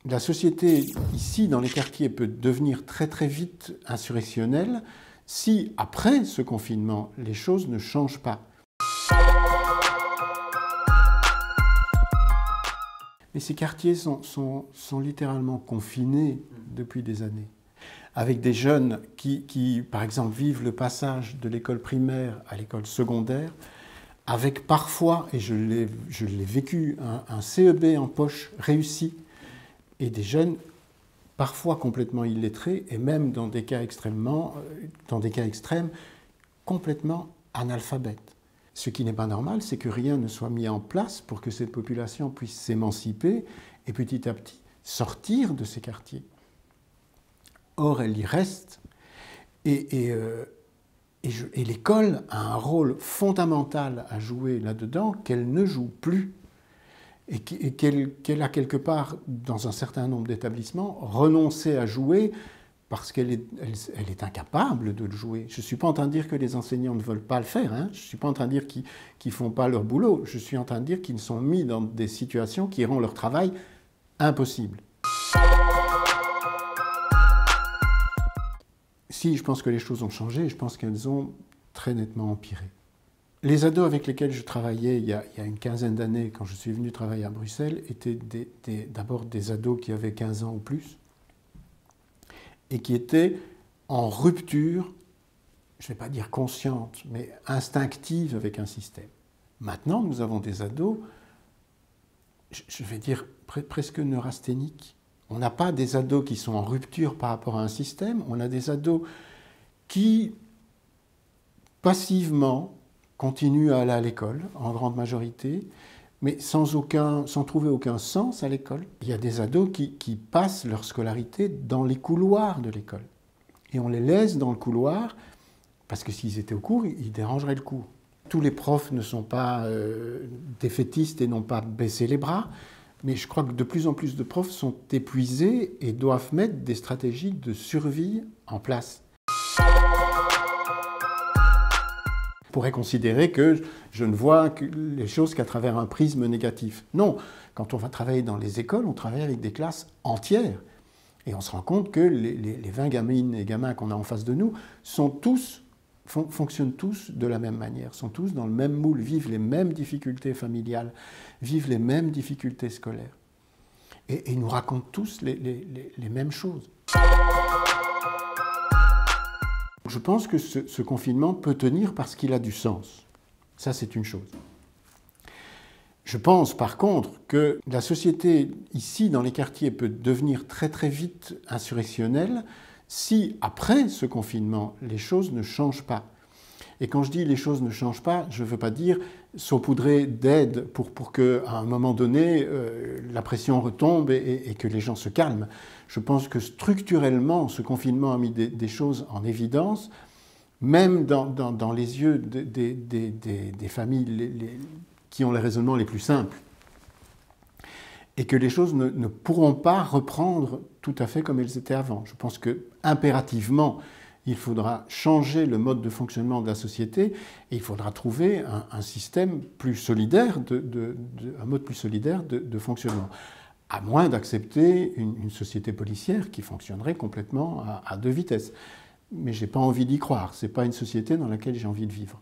La société, ici, dans les quartiers, peut devenir très très vite insurrectionnelle si, après ce confinement, les choses ne changent pas. Mais ces quartiers sont littéralement confinés depuis des années, avec des jeunes qui, par exemple, vivent le passage de l'école primaire à l'école secondaire, avec parfois, et je l'ai vécu, un CEB en poche réussi, et des jeunes parfois complètement illettrés, et même dans des cas extrêmes, complètement analphabètes. Ce qui n'est pas normal, c'est que rien ne soit mis en place pour que cette population puisse s'émanciper et petit à petit sortir de ces quartiers. Or, elle y reste, et l'école a un rôle fondamental à jouer là-dedans qu'elle ne joue plus, et qu'elle a quelque part, dans un certain nombre d'établissements, renoncé à jouer parce qu'elle est incapable de le jouer. Je ne suis pas en train de dire que les enseignants ne veulent pas le faire, hein. Je ne suis pas en train de dire qu'ils ne font pas leur boulot, je suis en train de dire qu'ils sont mis dans des situations qui rendent leur travail impossible. Si, je pense que les choses ont changé, je pense qu'elles ont très nettement empiré. Les ados avec lesquels je travaillais il y a une quinzaine d'années, quand je suis venu travailler à Bruxelles, étaient d'abord des ados qui avaient 15 ans ou plus, et qui étaient en rupture, je ne vais pas dire consciente, mais instinctive avec un système. Maintenant, nous avons des ados, je vais dire presque neurasthéniques. On n'a pas des ados qui sont en rupture par rapport à un système, on a des ados qui, passivement, continuent à aller à l'école, en grande majorité, mais sans trouver aucun sens à l'école. Il y a des ados qui passent leur scolarité dans les couloirs de l'école. Et on les laisse dans le couloir, parce que s'ils étaient au cours, ils dérangeraient le cours. Tous les profs ne sont pas défaitistes et n'ont pas baissé les bras, mais je crois que de plus en plus de profs sont épuisés et doivent mettre des stratégies de survie en place. On pourrait considérer que je ne vois les choses qu'à travers un prisme négatif. Non, quand on va travailler dans les écoles, on travaille avec des classes entières. Et on se rend compte que les 20 gamines et gamins qu'on a en face de nous fonctionnent tous de la même manière, sont tous dans le même moule, vivent les mêmes difficultés familiales, vivent les mêmes difficultés scolaires. Et ils nous racontent tous les mêmes choses. Je pense que ce confinement peut tenir parce qu'il a du sens. Ça, c'est une chose. Je pense, par contre, que la société, ici, dans les quartiers, peut devenir très très vite insurrectionnelle si, après ce confinement, les choses ne changent pas. Et quand je dis les choses ne changent pas, je ne veux pas dire saupoudrer d'aide pour qu'à un moment donné, la pression retombe et que les gens se calment. Je pense que structurellement, ce confinement a mis des choses en évidence, même dans les yeux des familles qui ont les raisonnements les plus simples. Et que les choses ne pourront pas reprendre tout à fait comme elles étaient avant. Je pense qu'impérativement, il faudra changer le mode de fonctionnement de la société et il faudra trouver un système plus solidaire, un mode plus solidaire de fonctionnement. À moins d'accepter une société policière qui fonctionnerait complètement à deux vitesses. Mais je n'ai pas envie d'y croire. Ce n'est pas une société dans laquelle j'ai envie de vivre.